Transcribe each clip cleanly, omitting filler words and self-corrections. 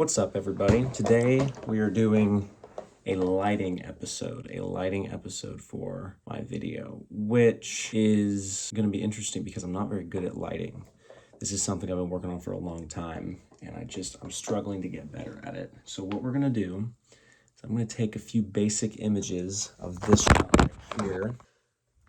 What's up, everybody? Today we are doing a lighting episode for my video, which is going to be interesting because I'm not very good at lighting. This is something I've been working on for a long time, and I'm struggling to get better at it. So what we're going to do is I'm going to take a few basic images of this shot here.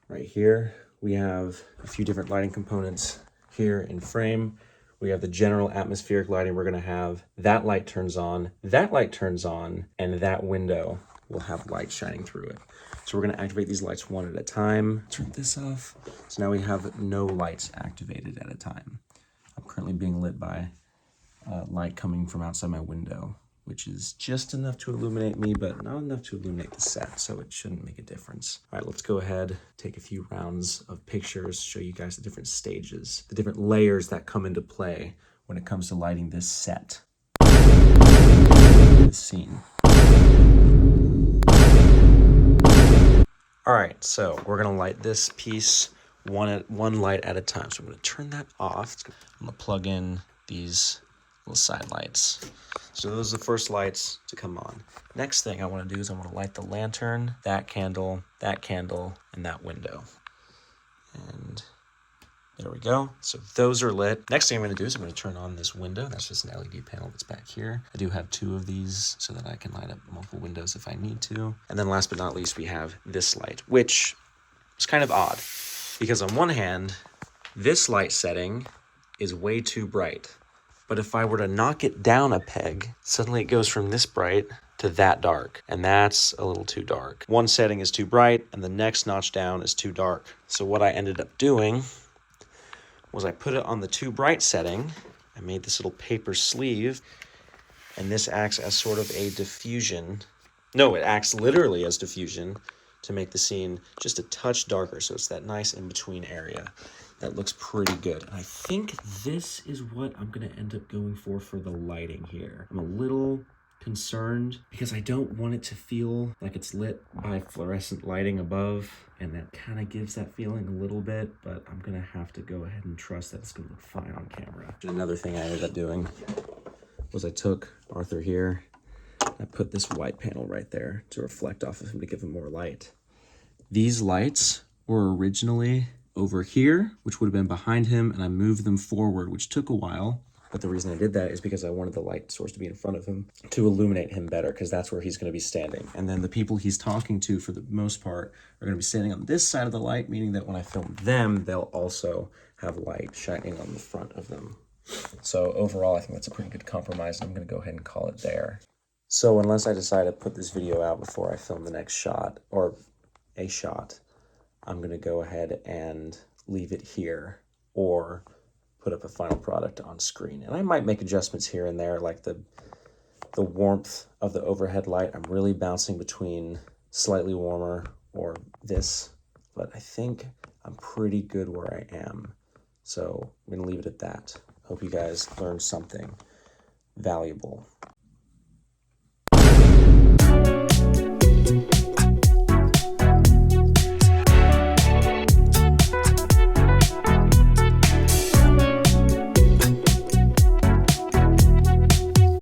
Right here, we have a few different lighting components here in frame. We have the general atmospheric lighting. We're gonna have that light turns on, that light turns on, and that window will have light shining through it. So we're gonna activate these lights one at a time. Turn this off. So now we have no lights activated at a time. I'm currently being lit by light coming from outside my window, which is just enough to illuminate me, but not enough to illuminate the set, so it shouldn't make a difference. All right, let's go ahead, take a few rounds of pictures, show you guys the different stages, the different layers that come into play when it comes to lighting this set, this scene. All right, so we're gonna light this piece one light at a time. So I'm gonna turn that off. I'm gonna plug in these little side lights. So those are the first lights to come on. Next thing I want to do is I want to light the lantern, that candle, and that window. And there we go. So those are lit. Next thing I'm going to do is I'm going to turn on this window. That's just an LED panel that's back here. I do have two of these so that I can light up multiple windows if I need to. And then last but not least, we have this light, which is kind of odd because on one hand, this light setting is way too bright. But if I were to knock it down a peg, suddenly it goes from this bright to that dark, and that's a little too dark. One setting is too bright, and the next notch down is too dark. So what I ended up doing was I put it on the too bright setting. I made this little paper sleeve, and this acts as sort of a diffusion. No, it acts literally as diffusion to make the scene just a touch darker, so it's that nice in-between area. That looks pretty good. And I think this is what I'm gonna end up going for the lighting here. I'm a little concerned because I don't want it to feel like it's lit by fluorescent lighting above, and that kind of gives that feeling a little bit, but I'm gonna have to go ahead and trust that it's gonna look fine on camera. Another thing I ended up doing was I took Arthur here, I put this white panel right there to reflect off of him to give him more light. These lights were originally over here, which would have been behind him, and I moved them forward, which took a while. But the reason I did that is because I wanted the light source to be in front of him to illuminate him better, because that's where he's going to be standing. And then the people he's talking to, for the most part, are going to be standing on this side of the light, meaning that when I film them, they'll also have light shining on the front of them. So overall, I think that's a pretty good compromise, and I'm going to go ahead and call it there. So unless I decide to put this video out before I film the next shot, or a shot, I'm going to go ahead and leave it here or put up a final product on screen. And I might make adjustments here and there, like the warmth of the overhead light. I'm really bouncing between slightly warmer or this, but I think I'm pretty good where I am. So I'm going to leave it at that. Hope you guys learned something valuable.